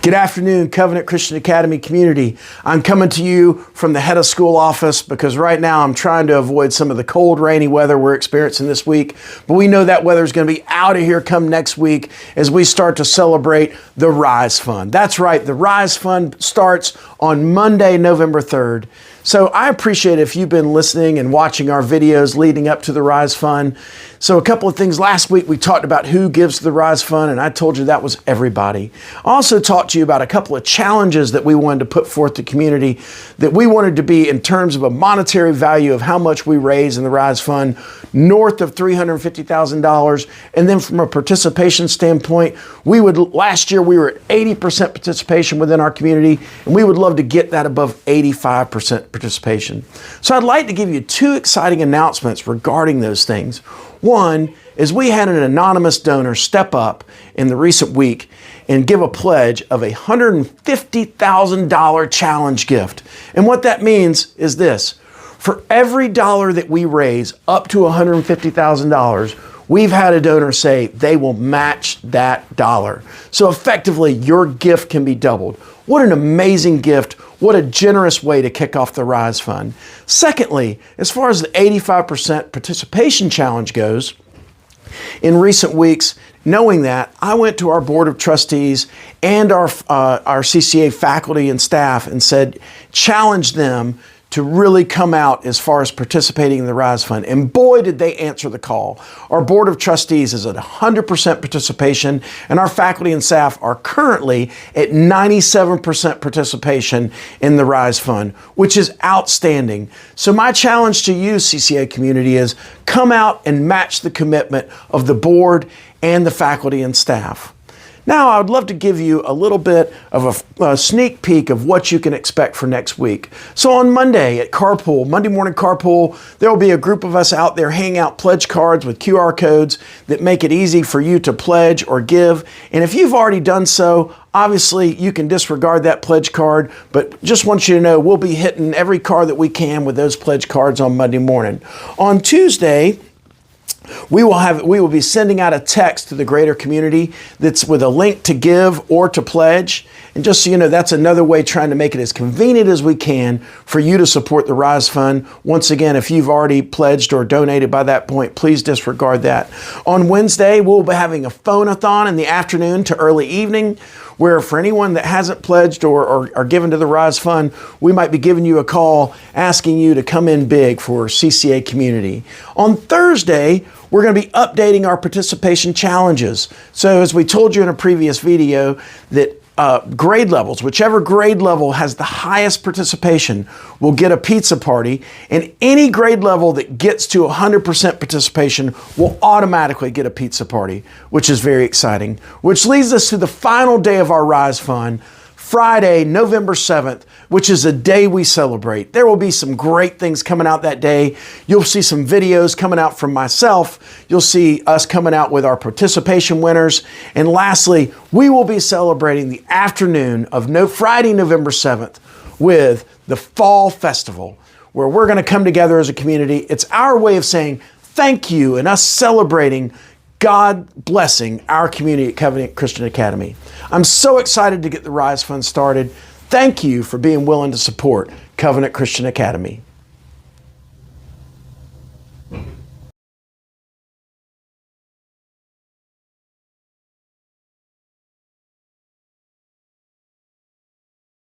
Good afternoon, Covenant Christian Academy community. I'm coming to you from the head of school office because right now I'm trying to avoid some of the cold, rainy weather we're experiencing this week. But we know that weather is going to be out of here come next week as we start to celebrate the Rise Fund. That's right, the Rise Fund starts on Monday, November 3rd. So I appreciate it if you've been listening and watching our videos leading up to the Rise Fund. So a couple of things. Last week we talked about who gives to the Rise Fund, and I told you that was everybody. I also talked to you about a couple of challenges that we wanted to put forth to the community that we wanted to be in terms of a monetary value of how much we raise in the Rise Fund, north of $350,000. And then from a participation standpoint, last year we were at 80% participation within our community, and we would love to get that above 85% participation. So I'd like to give you two exciting announcements regarding those things. One is we had an anonymous donor step up in the recent week and give a pledge of a $150,000 challenge gift. And what that means is this: for every dollar that we raise up to $150,000, we've had a donor say they will match that dollar. So effectively, your gift can be doubled. What an amazing gift. What a generous way to kick off the Rise Fund. Secondly, as far as the 85% participation challenge goes, in recent weeks, knowing that, I went to our board of trustees and our CCA faculty and staff and said, challenge them to really come out as far as participating in the Rise Fund. And boy, did they answer the call. Our Board of Trustees is at 100% participation, and our faculty and staff are currently at 97% participation in the Rise Fund, which is outstanding. So my challenge to you, CCA community, is come out and match the commitment of the board and the faculty and staff. Now, I would love to give you a little bit of a sneak peek of what you can expect for next week. So on Monday at Carpool, Monday morning Carpool, there will be a group of us out there handing out pledge cards with QR codes that make it easy for you to pledge or give. And if you've already done so, obviously you can disregard that pledge card, but just want you to know we'll be hitting every car that we can with those pledge cards on Monday morning. On Tuesday, we will be sending out a text to the greater community that's with a link to give or to pledge. And just so you know, that's another way trying to make it as convenient as we can for you to support the Rise Fund. Once again, if you've already pledged or donated by that point, please disregard that. On Wednesday, we'll be having a phone-a-thon in the afternoon to early evening, where for anyone that hasn't pledged or given to the Rise Fund, we might be giving you a call asking you to come in big for CCA community. On Thursday, we're going to be updating our participation challenges. So as we told you in a previous video, that grade levels, whichever grade level has the highest participation, will get a pizza party, and any grade level that gets to 100% participation will automatically get a pizza party, which is very exciting. Which leads us to the final day of our Rise Fund, Friday, November 7th, which is a day we celebrate. There will be some great things coming out that day. You'll see some videos coming out from myself. You'll see us coming out with our participation winners. And lastly, we will be celebrating the afternoon of Friday, November 7th with the Fall Festival, where we're going to come together as a community. It's our way of saying thank you and us celebrating God blessing our community at Covenant Christian Academy. I'm so excited to get the Rise Fund started. Thank you for being willing to support Covenant Christian Academy.